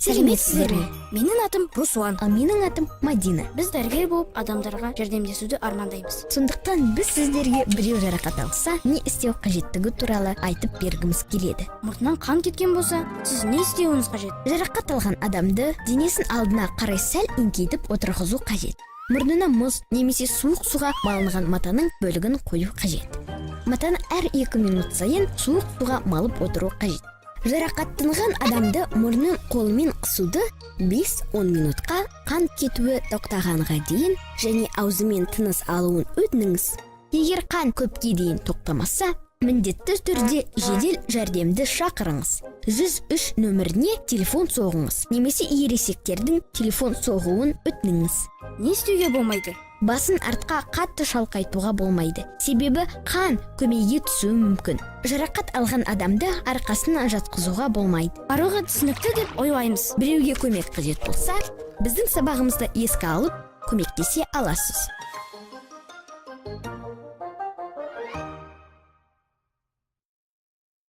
Сәлеметсіздер ме? Менің атым Руслан. Ал менің атым Мадина. Біз дәрігер болып адамдарға жәрдемдесуді армандаймыз. Сондықтан біз сіздерге біреу жарақат алса, не істеу қажеттігі туралы айтып бергіміз келеді. Мұртынан қан кеткен болса, сіз не істеуіңіз қажет? Жарақат алған адамды денесін алдына қарай сәл еңкейтіп отырғызу қажет. Мұрнына мұз немесе суық суға малынған матаның бөлігін қою қажет. Матаны әр 2 минут сайын суық суға малып отыру қажет. Жарақаттанған адамды мұрнын қолмен қысуды 5-10 минутқа, қан кетуі тоқтағанға дейін және аузымен тыныс алуын өтініңіз. Егер қан көпке дейін тоқтамаса, міндетті түрде жедел жәрдемді шақырыңыз. 103 нөміріне телефон соғыңыз, немесе ересектердің телефон соғуын өтініңіз. Не істеуге болмайды? Басын артқа қатты шалқайтуға болмайды. Себебі қан көмейге түсуі мүмкін. Жарақат алған адамды арқасына жатқызуға болмайды. Барлығы түсінікті деп ойлаймыз. Біреуге көмек қажет болса, біздің сабағымызды еске алып, көмектесе аласыз.